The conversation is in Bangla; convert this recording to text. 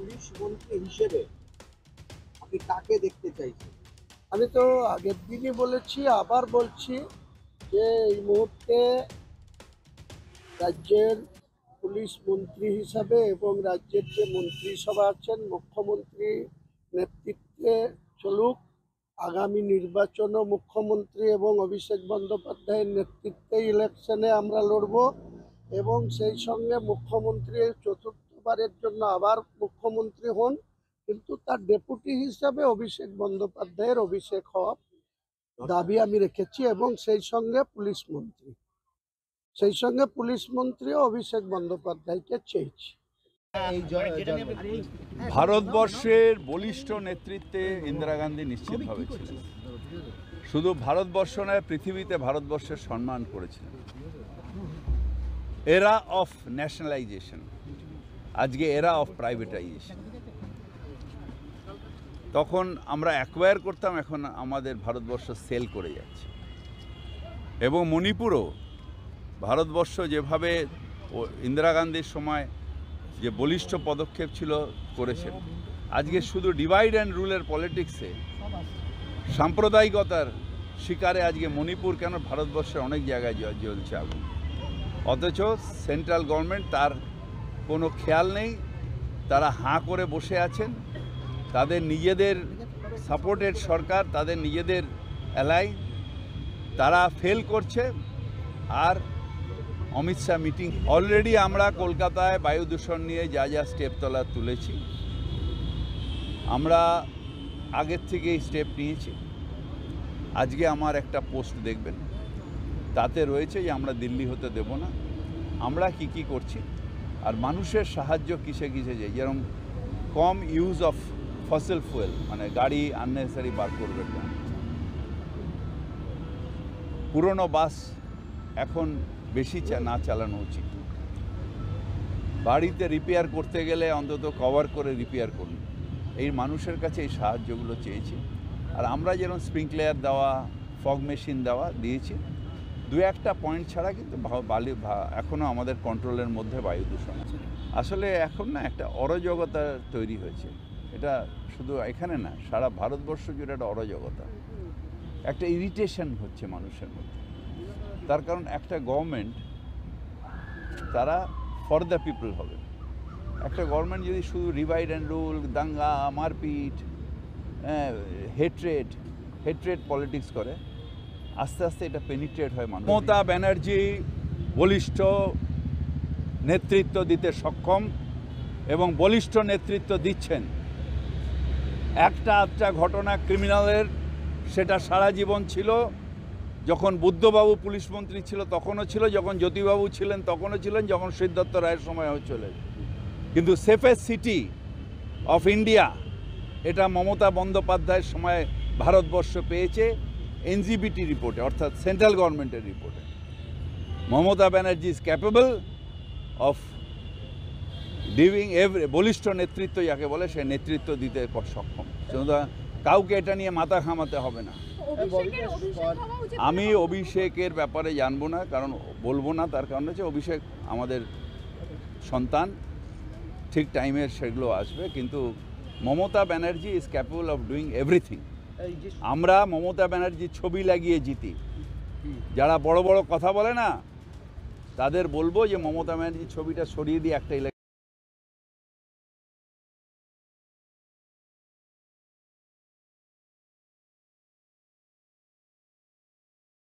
পুলিশ মন্ত্রী হিসেবে আপনি কাকে দেখতে চাইছেন? আমি তো আগের দিনই বলেছি, আবার বলছি যে এই মুহূর্তে রাজ্যের পুলিশ মন্ত্রী হিসাবে এবং রাজ্যের যে মন্ত্রিসভা আছেন মুখ্যমন্ত্রী নেতৃত্বে চলুক। আগামী নির্বাচনও মুখ্যমন্ত্রী এবং অভিষেক বন্দ্যোপাধ্যায়ের নেতৃত্বে ইলেকশনে আমরা লড়ব এবং সেই সঙ্গে মুখ্যমন্ত্রী চতুর্থবারের জন্য আবার মুখ্যমন্ত্রী হন, কিন্তু তার ডেপুটি হিসাবে অভিষেক বন্দ্যোপাধ্যায়ের অভিষেক হওয়ার দাবি আমি রেখেছি এবং সেই সঙ্গে পুলিশ মন্ত্রীও অভিষেক বন্দ্যোপাধ্যায়কে চেয়েছি। ভারতবর্ষের বলিষ্ঠ নেতৃত্বে ইন্দিরা গান্ধী নিশ্চিতভাবে ছিলেন। শুধু ভারতবর্ষ নয়, পৃথিবীতে ভারতবর্ষের সম্মান করেছিলেন। এরা অফ ন্যাশনালাইজেশন, আজকে এরা অফ প্রাইভেটাইজেশন। তখন আমরা অ্যাকোয়ার করতাম, এখন আমাদের ভারতবর্ষ সেল করে যাচ্ছে। এবং মণিপুরও ভারতবর্ষ যেভাবে ইন্দিরা গান্ধীর সময় যে বলিষ্ঠ পদক্ষেপ ছিল করেছেন, আজকে শুধু ডিভাইড অ্যান্ড রুলের পলিটিক্সে সাম্প্রদায়িকতার শিকারে আজকে মণিপুর কেন ভারতবর্ষের অনেক জায়গায় জ্বলছে আগুন। অথচ সেন্ট্রাল গভর্নমেন্ট তার কোনো খেয়াল নেই, তারা হাঁ করে বসে আছেন। তাদের নিজেদের সাপোর্টেড সরকার, তাদের নিজেদের অ্যালাই, তারা ফেল করছে। আর অমিত শাহ মিটিং, অলরেডি আমরা কলকাতায় বায়ু দূষণ নিয়ে যা যা স্টেপ তুলেছি, আমরা আগের থেকেই স্টেপ নিয়েছি। আজকে আমার একটা পোস্ট দেখবেন, তাতে রয়েছে যে আমরা দিল্লি হতে দেব না, আমরা কি করছি আর মানুষের সাহায্য কিসে যাই। যেরকম কম ইউজ অফ ফসিল ফুয়েল, মানে গাড়ি আননেসেসারি বার করবেন না। পুরনো বাস এখন বেশি না চালানো উচিত। বাড়িতে রিপেয়ার করতে গেলে অন্তত কভার করে রিপেয়ার করুন। এই মানুষের কাছে এই সাহায্যগুলো চেয়েছি। আর আমরা যেরকম স্প্রিংকলার দেওয়া, ফগ মেশিন দিয়েছি। দু একটা পয়েন্ট ছাড়া কিন্তু এখনও আমাদের কন্ট্রোলের মধ্যে বায়ু দূষণ আছে। আসলে এখন না একটা অরাজকতা তৈরি হয়েছে। এটা শুধু এখানে না, সারা ভারতবর্ষ জুড়ে একটা অরাজকতা, একটা ইরিটেশন হচ্ছে মানুষের মধ্যে। তার কারণ একটা গভর্নমেন্ট তারা ফর দ্য পিপল হবে। একটা গভর্নমেন্ট যদি শুধু ডিভাইড অ্যান্ড রুল, দাঙ্গা, মারপিট, হেট্রেড পলিটিক্স করে, আস্তে আস্তে এটা পেনিট্রেট হয় মানুষ। মমতা ব্যানার্জি বলিষ্ঠ নেতৃত্ব দিতে সক্ষম এবং বলিষ্ঠ নেতৃত্ব দিচ্ছেন। একটা আধটা ঘটনা ক্রিমিনালের, সেটা সারা জীবন ছিল। যখন বুদ্ধবাবু পুলিশ মন্ত্রী ছিল তখনও ছিল, যখন জ্যোতিবাবু ছিলেন তখনও ছিলেন, যখন সিদ্ধার্থ রায়ের সময় চলে। কিন্তু সেফেস্ট সিটি অফ ইন্ডিয়া এটা মমতা বন্দ্যোপাধ্যায়ের সময় ভারতবর্ষ পেয়েছে এনজিবিটি রিপোর্টে, অর্থাৎ সেন্ট্রাল গভর্নমেন্টের রিপোর্টে। Mamata Banerjee is capable of diving বলিষ্ঠ নেতৃত্ব যাকে বলে, সে নেতৃত্ব দিতে সক্ষম। কাউকে এটা নিয়ে মাথা ঘামাতে হবে না। আমি অভিষেকের ব্যাপারে জানবো না, কারণ বলবো না, তার কারণ হচ্ছে অভিষেক আমাদের সন্তান, ঠিক টাইমের সেগুলো আসবে। কিন্তু Mamata Banerjee is capable of doing everything. আমরা মমতা ব্যানার্জির ছবি লাগিয়ে জিতি। যারা বড় বড় কথা বলে না, তাদের বলবো যে মমতা ব্যানার্জির ছবিটা সরিয়ে দিয়ে একটা